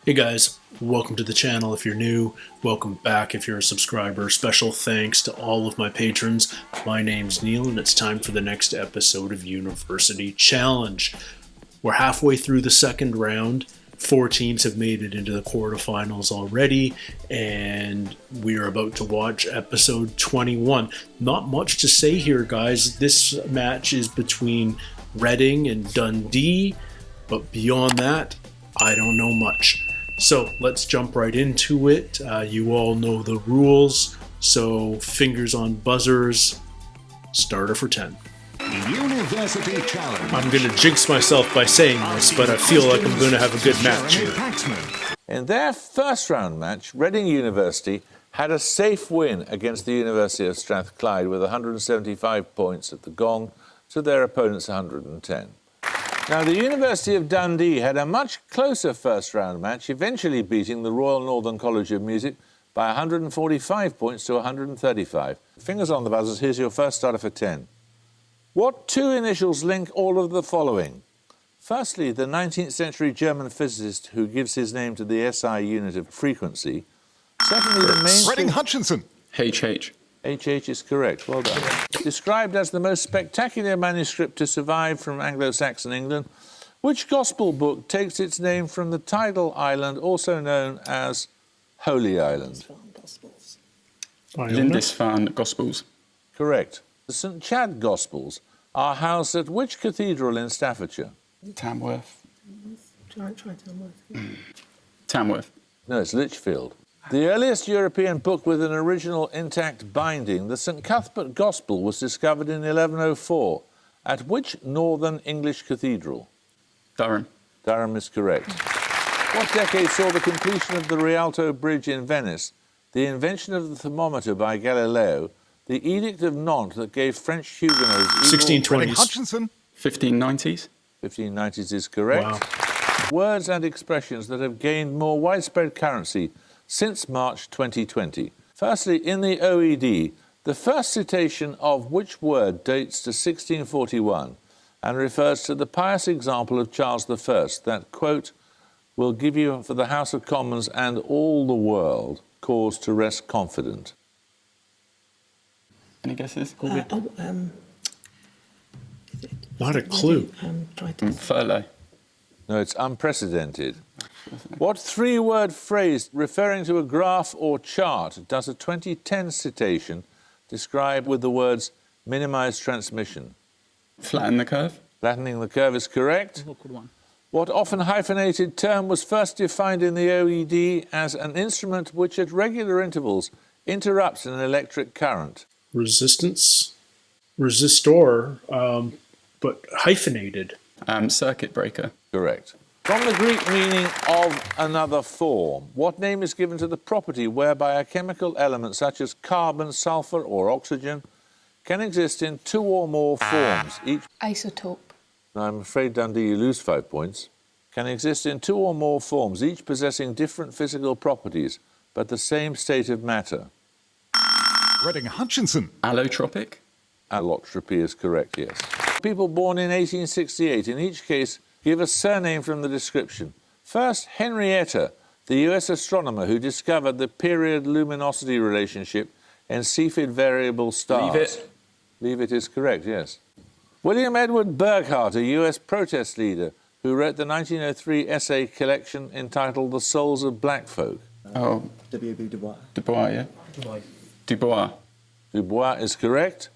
Hey guys, welcome to the channel if you're new, welcome back if you're a subscriber. Special thanks to all of my patrons. My name's Neil and it's time for the next episode of University Challenge. We're halfway through the second round. 4 teams have made it into the quarterfinals already, and we are about to watch episode 21. Not much to say here, guys. This match is between Reading and Dundee, but beyond that, I don't know much. So let's jump right into it. You all know the rules, so fingers on buzzers. Starter for 10. University Challenge. I'm going to jinx myself by saying this, but I feel like I'm going to have a good match here. In their first round match, Reading University had a safe win against the University of Strathclyde with 175 points at the gong to their opponent's 110. Now, the University of Dundee had a much closer first round match, eventually beating the Royal Northern College of Music by 145 points to 135. Fingers on the buzzers, here's your first starter for 10. What 2 initials link all of the following? Firstly, the 19th century German physicist who gives his name to the SI unit of frequency. Secondly, the main... Reading Hutchinson. HH. HH is correct. Well done. Described as the most spectacular manuscript to survive from Anglo-Saxon England, which gospel book takes its name from the tidal island also known as Holy Island? Lindisfarne Gospels. Correct. The St Chad Gospels are housed at which cathedral in Staffordshire? Tamworth. Try Tamworth. Tamworth. No, it's Lichfield. The earliest European book with an original intact binding, the St Cuthbert Gospel, was discovered in 1104. At which northern English cathedral? Durham. Durham is correct. What decade saw the completion of the Rialto Bridge in Venice, the invention of the thermometer by Galileo, the Edict of Nantes that gave French Huguenots... 1620s. Hutchinson. 1590s. 1590s is correct. Wow. Words and expressions that have gained more widespread currency since March 2020. Firstly, in the OED, the first citation of which word dates to 1641 and refers to the pious example of Charles I that, quote, will give you for the House of Commons and all the world cause to rest confident. Any guesses? Not a clue. Furlough. No, it's unprecedented. What 3-word phrase referring to a graph or chart does a 2010 citation describe with the words minimize transmission? Flatten the curve. Flattening the curve is correct. What often hyphenated term was first defined in the OED as an instrument which at regular intervals interrupts an electric current? Resistance? Resistor, but hyphenated. Circuit breaker. Correct. From the Greek meaning of another form, what name is given to the property whereby a chemical element such as carbon, sulfur or oxygen can exist in 2 or more forms, each... Isotope. Now, I'm afraid, Dundee, you lose 5 points. Can exist in 2 or more forms, each possessing different physical properties, but the same state of matter? Reading Hutchinson. Allotropic. Allotropy is correct, yes. People born in 1868, in each case, give a surname from the description. First, Henrietta, the US astronomer who discovered the period luminosity relationship in Cepheid variable stars. Leave it. Leave it is correct, yes. William Edward Burghardt, a US protest leader who wrote the 1903 essay collection entitled The Souls of Black Folk. Oh. W.B. Du Bois. Du Bois, yeah? Du Bois. Du Bois is correct.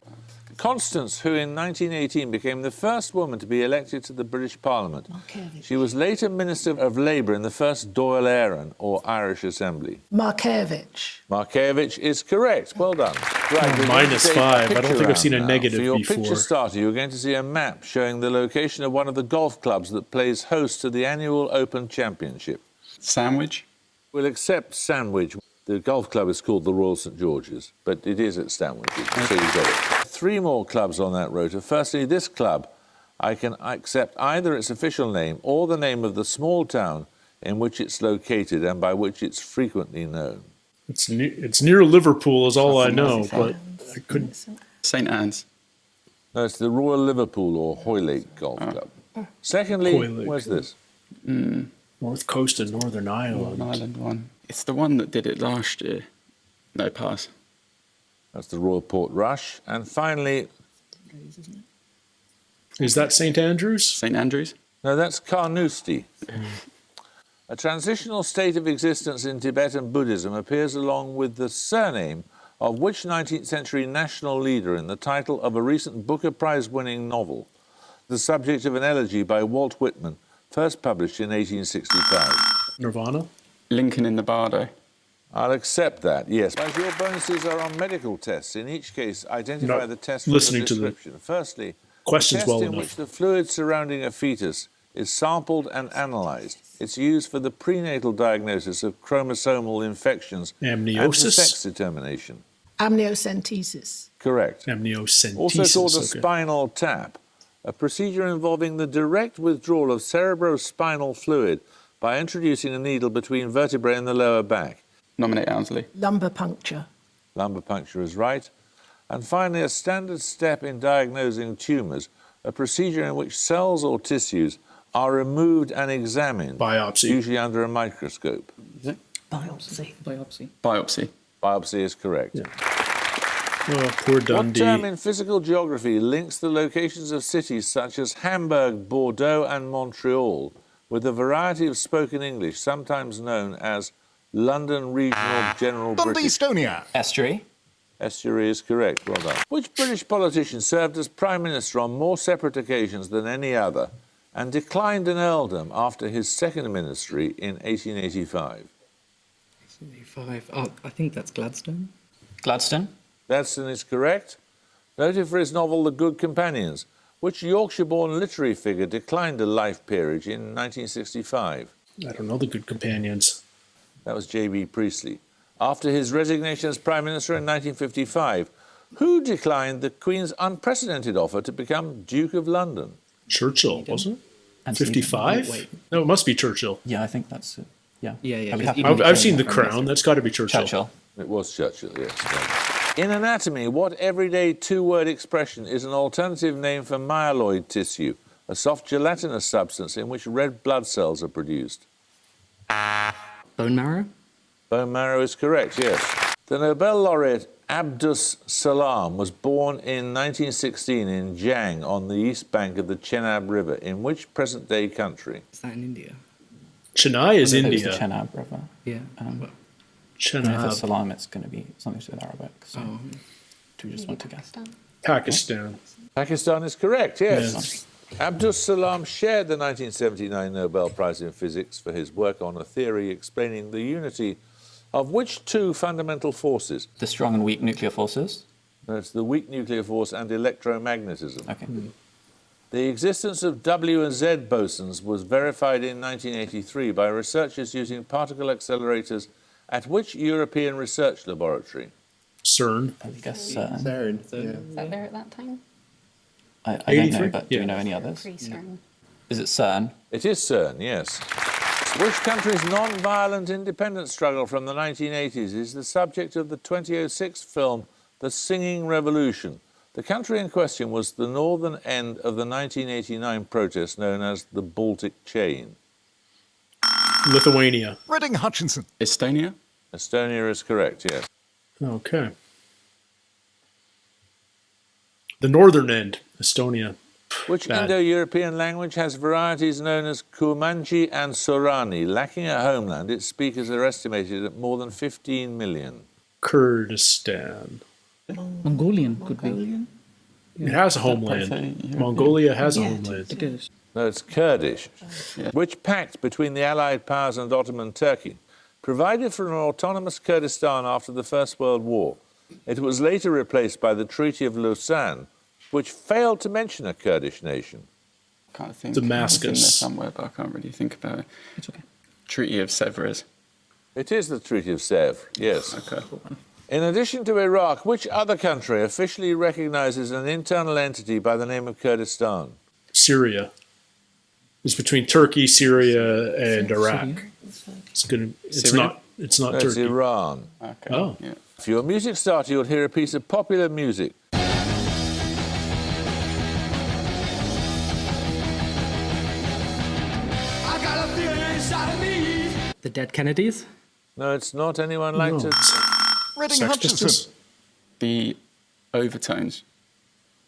Constance, who in 1918 became the first woman to be elected to the British Parliament. Markievicz. She was later Minister of Labour in the first Dáil or Irish Assembly. Markievicz. Markievicz is correct. Well done. Right, Minus 5. I don't think I've seen a negative For your before. picture starter, you're going to see a map showing the location of one of the golf clubs that plays host to the annual Open Championship. Sandwich. We'll accept Sandwich. The golf club is called the Royal St George's, but it is at Stanwich, so you got it. 3 more clubs on that rota. Firstly, this club, I can accept either its official name or the name of the small town in which it's located and by which it's frequently known. It's near Liverpool is all I know, but I couldn't... St Anne's. No, it's the Royal Liverpool or Hoylake Golf Club. Secondly, Hoylake. where's this? North Coast of Northern Ireland. Northern Ireland one. It's the one that did it last year. No, pass. That's the Royal Port Rush. And finally, Is that St. Andrews? St. Andrews? no, that's Carnoustie. A transitional state of existence in Tibetan Buddhism appears along with the surname of which 19th century national leader in the title of a recent Booker Prize-winning novel, the subject of an elegy by Walt Whitman, first published in 1865. Nirvana? Lincoln in the Bardo. I'll accept that, yes. As your bonuses are on medical tests, in each case, identify Not the test from the listening to the description. Firstly, questions a test well in enough. which the fluid surrounding a fetus is sampled and analysed. It's used for the prenatal diagnosis of chromosomal infections and for Amniosis? sex determination. Amniocentesis. Correct. Amniocentesis. Also called a okay. spinal tap, a procedure involving the direct withdrawal of cerebrospinal fluid by introducing a needle between vertebrae in the lower back. Nominate Owsley. Lumbar puncture. Lumbar puncture is right. And finally, a standard step in diagnosing tumours, a procedure in which cells or tissues are removed and examined, Biopsy. usually under a microscope. Is it? Biopsy. Biopsy. Biopsy is correct. Yeah. Oh, poor What Dundee. term in physical geography links the locations of cities such as Hamburg, Bordeaux and Montreal with a variety of spoken English, sometimes known as London Regional General Dundee, British? Estonia. Estuary. Estuary is correct. Well done. Which British politician served as Prime Minister on more separate occasions than any other and declined an earldom after his second ministry in 1885? 85. Oh, I think that's Gladstone. Gladstone. Gladstone is correct. Noted for his novel The Good Companions, which Yorkshire-born literary figure declined a life peerage in 1965? I don't know the Good Companions. That was J.B. Priestley. After his resignation as Prime Minister in 1955, who declined the Queen's unprecedented offer to become Duke of London? Churchill, wasn't it? And 55? Wait. No, it must be Churchill. Yeah, I think that's it. Yeah. Yeah. Are we happy Even with I've seen The that? Crown. That's got to be Churchill. Churchill. It was Churchill, yes. In anatomy, what everyday two-word expression is an alternative name for myeloid tissue, a soft gelatinous substance in which red blood cells are produced? Bone marrow. Bone marrow is correct, yes. The Nobel laureate Abdus Salam was born in 1916 in Jang on the east bank of the Chenab River. In which present-day country? Is that in India? Chennai is It was India. the Chenab River. Yeah. And if it's Chenab. Salam, it's going to be something to do with Arabic. So do we just want to guess? Pakistan. Pakistan is correct, yes. Yes. Abdus Salam shared the 1979 Nobel Prize in Physics for his work on a theory explaining the unity of which two fundamental forces? The strong and weak nuclear forces. That's the weak nuclear force and electromagnetism. Okay. The existence of W and Z bosons was verified in 1983 by researchers using particle accelerators at which European research laboratory? CERN. I guess CERN. CERN. Was that there at that time? I don't 83? know, but do Yeah. we know any others? Pre-CERN. Is it CERN? It is CERN, yes. Which country's non-violent independence struggle from the 1980s is the subject of the 2006 film The Singing Revolution? The country in question was the northern end of the 1989 protest known as the Baltic Chain. Lithuania. Reading Hutchinson. Estonia. Estonia is correct, yes. Okay. The northern end. Estonia. Which Bad. Indo-European language has varieties known as Kurmanji and Sorani? Lacking a homeland, its speakers are estimated at more than 15 million. Kurdistan. Mongolian could be. Mongolian. It has a homeland. Mongolia has a homeland. It is. No, it's Kurdish. Which pact between the Allied powers and Ottoman Turkey provided for an autonomous Kurdistan after the First World War? It was later replaced by the Treaty of Lausanne, which failed to mention a Kurdish nation. Can't think. Damascus. It's in there somewhere, but I can't really think about it. It's okay. Treaty of Sèvres. It is the Treaty of Sèvres, yes. Okay. In addition to Iraq, which other country officially recognizes an internal entity by the name of Kurdistan? Syria. It's between Turkey, Syria, and Iraq. It's gonna. It's Syria? not. It's not That's Turkey. Iran. Okay. Oh. Yeah. If your music starts, you'll hear a piece of popular music. I got a feeling inside of The Dead Kennedys? No, it's not. Anyone like No. to... Reading Sex Hutchinson. Pistols? The Overtones.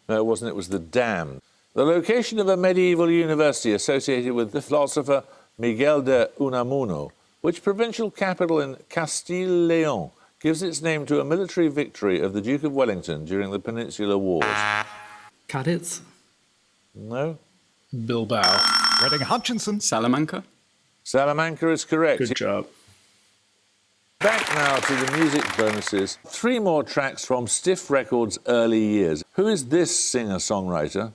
No, it wasn't. It was The Damned. The location of a medieval university associated with the philosopher Miguel de Unamuno, which provincial capital in Castile-Leon gives its name to a military victory of the Duke of Wellington during the Peninsular Wars. Cadiz? No? Bilbao. Reading Hutchinson. Salamanca. Salamanca is correct. Good job. Back now to the music bonuses. 3 more tracks from Stiff Records' early years. Who is this singer-songwriter?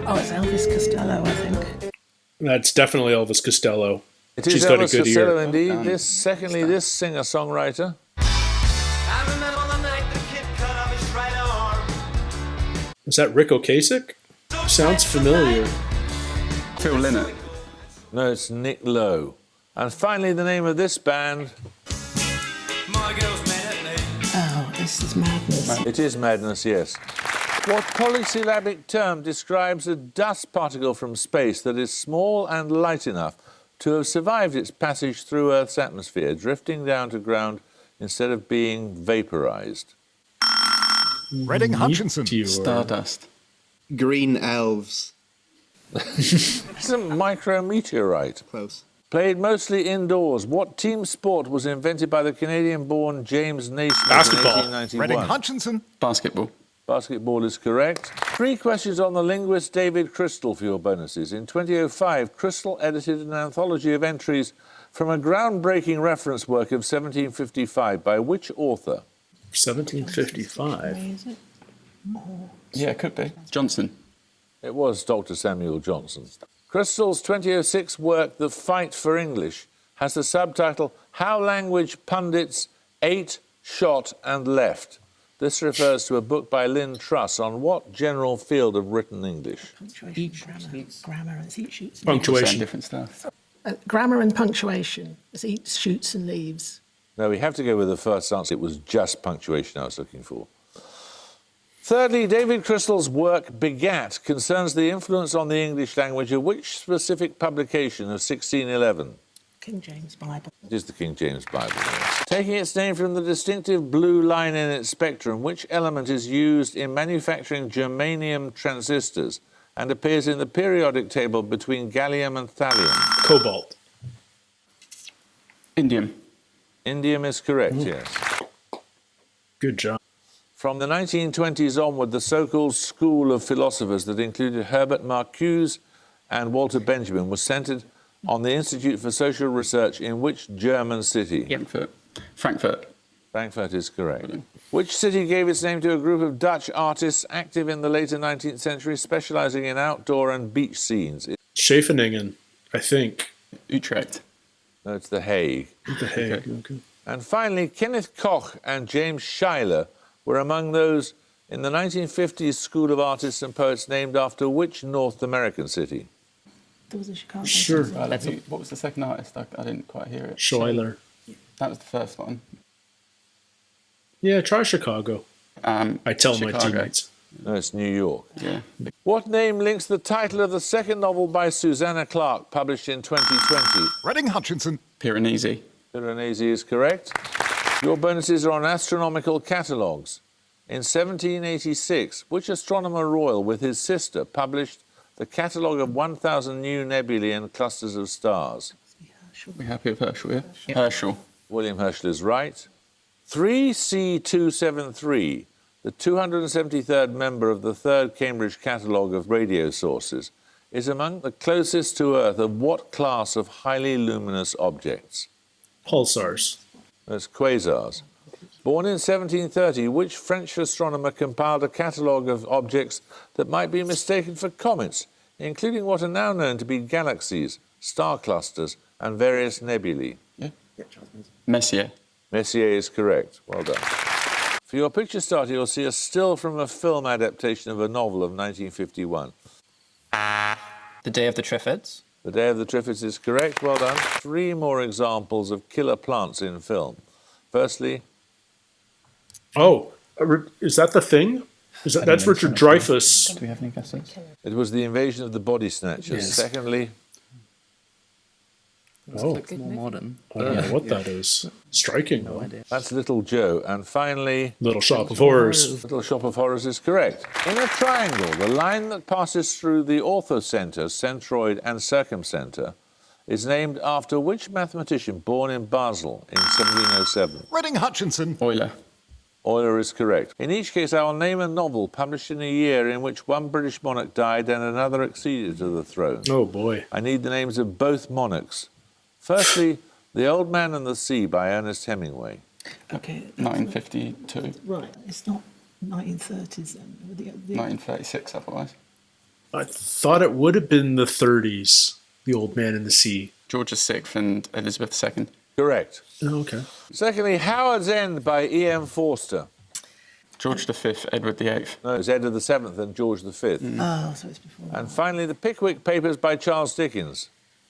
Oh, it's Elvis Costello, I think. That's definitely Elvis Costello. It is She's got a Elvis good Costello ear. indeed. Well done. This singer-songwriter. Is that Rick Ocasek? Sounds familiar. Phil Lynott. No, it's Nick Lowe. And finally, the name of this band. Oh, this is madness. It is Madness, yes. What polysyllabic term describes a dust particle from space that is small and light enough to have survived its passage through Earth's atmosphere, drifting down to ground instead of being vaporized? Reading Hutchinson. Meteor. Stardust. Green elves. It's a micrometeorite. Close. Played mostly indoors, what team sport was invented by the Canadian-born James Naismith Basketball. in Reading 1891? Hutchinson. Basketball. Basketball is correct. 3 questions on the linguist David Crystal for your bonuses. In 2005, Crystal edited an anthology of entries from a groundbreaking reference work of 1755 by which author? 1755. Is it? Yeah, it could be. Johnson. It was Dr. Samuel Johnson. Crystal's 2006 work, The Fight for English, has the subtitle How Language Pundits Ate, Shot and Left. This refers to a book by Lynn Truss on what general field of written English? Punctuation, grammar, it's eat, shoots, and Punctuation. Saying different stuff. grammar and punctuation. It's eats, shoots, and leaves. No, we have to go with the first answer. It was just punctuation I was looking for. Thirdly, David Crystal's work Begat concerns the influence on the English language of which specific publication of 1611? King James Bible. It is the King James Bible. Yes. Taking its name from the distinctive blue line in its spectrum, which element is used in manufacturing germanium transistors and appears in the periodic table between gallium and thallium? Cobalt. Indium. Indium is correct, yes. Good job. From the 1920s onward, the so-called school of philosophers that included Herbert Marcuse and Walter Benjamin was centred on the Institute for Social Research in which German city? Frankfurt. Frankfurt. Frankfurt is correct. Which city gave its name to a group of Dutch artists active in the later 19th century, specialising in outdoor and beach scenes? Scheveningen, I think. Utrecht. No, it's The Hague. The Hague. Okay. And finally, Kenneth Koch and James Schuyler were among those in the 1950s school of artists and poets named after which North American city? There was a Chicago. Sure. What was the second artist? I didn't quite hear it. Schuyler. That was the first one. Yeah, try Chicago. I tell my Chicago. teammates. No, it's New York. Yeah. What name links the title of the second novel by Susanna Clarke, published in 2020? Reading Hutchinson. Piranesi. Piranesi is correct. Your bonuses are on astronomical catalogues. In 1786, which astronomer royal with his sister published the catalogue of 1,000 new nebulae and clusters of stars? We happy with Herschel, yeah? Herschel. William Herschel is right. 3C273, the 273rd member of the third Cambridge catalogue of radio sources, is among the closest to Earth of what class of highly luminous objects? Pulsars. That's quasars. Born in 1730, which French astronomer compiled a catalogue of objects that might be mistaken for comets, including what are now known to be galaxies, star clusters, and various nebulae? Yeah. Messier. Messier is correct. Well done. For your picture starter, you'll see a still from a film adaptation of a novel of 1951. The Day of the Triffids. The Day of the Triffids is correct. Well done. 3 more examples of killer plants in film. Firstly, Oh, is that The Thing? That's Richard Dreyfuss. Do we have any guesses? It was the invasion of the body snatchers. Yes. Secondly, Oh, Looks more modern. I don't know what that is. Striking. No idea. that's Little Joe. And finally, Little Shop of Horrors. Little Shop of Horrors is correct. In a triangle, the line that passes through the orthocenter, centroid, and circumcenter is named after which mathematician born in Basel in 1707? Reading Hutchinson. Euler. Euler is correct. In each case, I will name a novel published in a year in which one British monarch died and another acceded to the throne. Oh, boy. I need the names of both monarchs. Firstly, The Old Man and the Sea by Ernest Hemingway. Okay. 1952. Right, it's not 1930s then. 1936 otherwise. I thought it would have been the 30s, The Old Man in the Sea. George VI and Elizabeth II. Correct. Oh, okay. Secondly, Howard's End by E.M. Forster. George V, Edward VIII. No, it's Edward VII and George V. Oh, so it's before. And finally, The Pickwick Papers by Charles Dickens.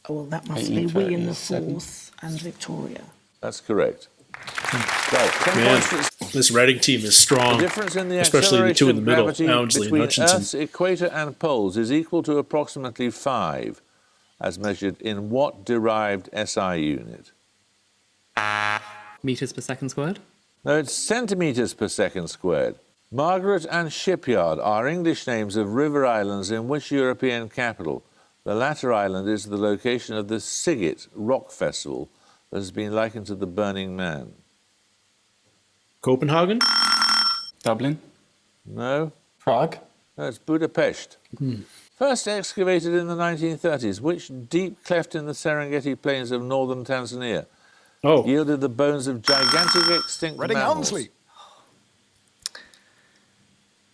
Oh, well, that must be William the 1837. Fourth and Victoria. That's correct. Right, 10 Man, points for this Reading team is strong. the difference in the Especially the two in the middle, gravity Townsley and between Hutchinson. Earth's equator and poles is equal to approximately 5, as measured in what derived SI unit? Meters per second squared? No, it's centimetres per second squared. Margaret and Shipyard are English names of river islands in which European capital? The latter island is the location of the Sigget rock festival that has been likened to the Burning Man. Copenhagen? Dublin. No? Prague. No, it's Budapest. First excavated in the 1930s, which deep cleft in the Serengeti plains of northern Tanzania Oh, yielded the bones of gigantic extinct Reading mammals? Helmsley.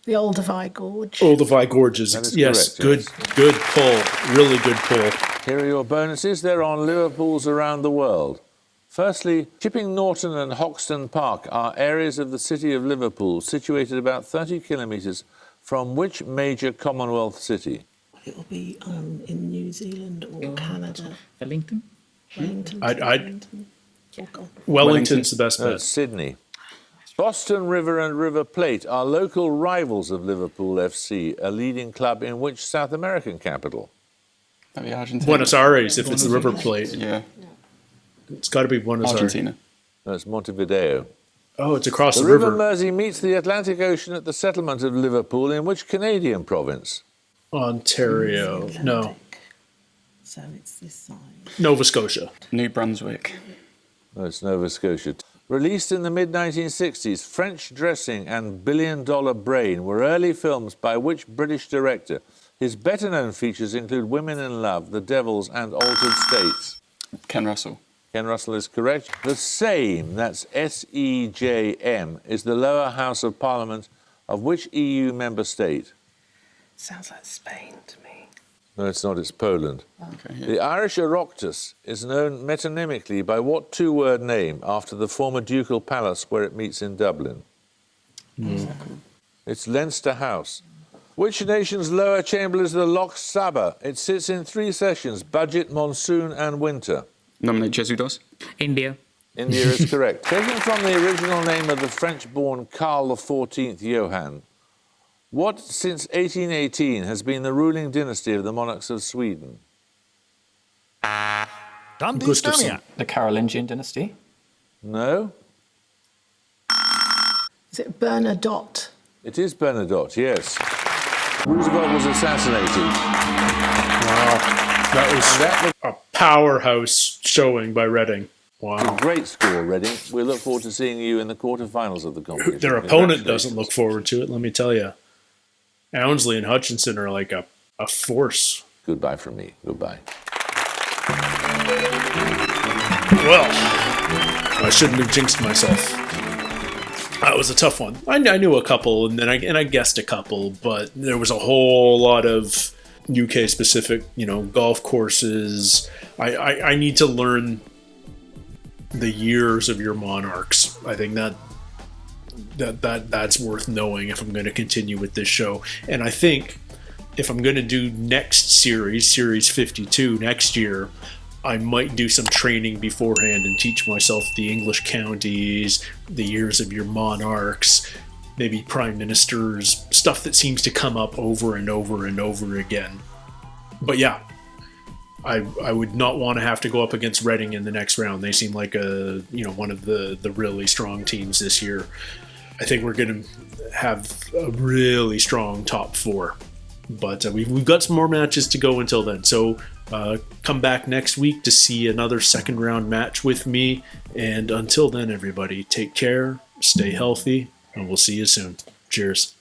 The Olduvai Gorge. Olduvai Gorges. That is Yes, correct, good pull. Really good pull. Here are your bonuses. They're on Liverpools around the world. Firstly, Chipping Norton and Hoxton Park are areas of the city of Liverpool situated about 30 kilometres from which major Commonwealth city? It'll be in New Zealand or Canada. Wellington? Wellington. I'd- Wellington. Wellington's the best No, bet. it's Sydney. Boston River and River Plate are local rivals of Liverpool FC, a leading club in which South American capital? That'd be Argentina. Buenos Aires, if it's the River Plate. Yeah. It's got to be Buenos Aires. Argentina. No, it's Montevideo. Oh, it's across The the River river. Mersey meets the Atlantic Ocean at the settlement of Liverpool in which Canadian province? Ontario. No. Atlantic. So it's this side. Nova Scotia. New Brunswick. No, it's Nova Scotia. Released in the mid-1960s, French Dressing and Billion Dollar Brain were early films by which British director? His better-known features include Women in Love, The Devils, and Altered States. Ken Russell. Ken Russell is correct. The Sejm, that's S-E-J-M, is the lower house of parliament of which EU member state? Sounds like Spain to me. No, it's not, it's Poland. Okay, yeah. The Irish Oireachtas is known metonymically by what two-word name after the former ducal palace where it meets in Dublin? It's Leinster House. Which nation's lower chamber is the Loch Sabha? It sits in 3 sessions, budget, monsoon and winter. Nominate Jesudos. India. India is correct. Taken from the original name of the French-born Karl XIV Johann, what since 1818 has been the ruling dynasty of the monarchs of Sweden? Dundee Gustafsson. Estonia. The Carolingian dynasty. No? Is it Bernadotte? It is Bernadotte, yes. Roosevelt was assassinated. Wow. That was a powerhouse showing by Reading. A Wow. great score, Reading. We look forward to seeing you in the quarterfinals of the competition. Their opponent Congratulations. doesn't look forward to it, let me tell you. Ownsley and Hutchinson are like a force. Goodbye from me. Goodbye. Well, I shouldn't have jinxed myself. That was a tough one. I knew a couple, and then I guessed a couple, but there was a whole lot of UK specific, golf courses. I need to learn the years of your monarchs. I think that's worth knowing if I'm going to continue with this show. And I think if I'm going to do next series 52 next year, I might do some training beforehand and teach myself the English counties, the years of your monarchs, maybe prime ministers, stuff that seems to come up over and over and over again. But yeah, I would not want to have to go up against Reading in the next round. They seem like one of the really strong teams this year. I think we're going to have a really strong top four. But we've got some more matches to go until then. So come back next week to see another second round match with me. And until then, everybody, take care, stay healthy, and we'll see you soon. Cheers.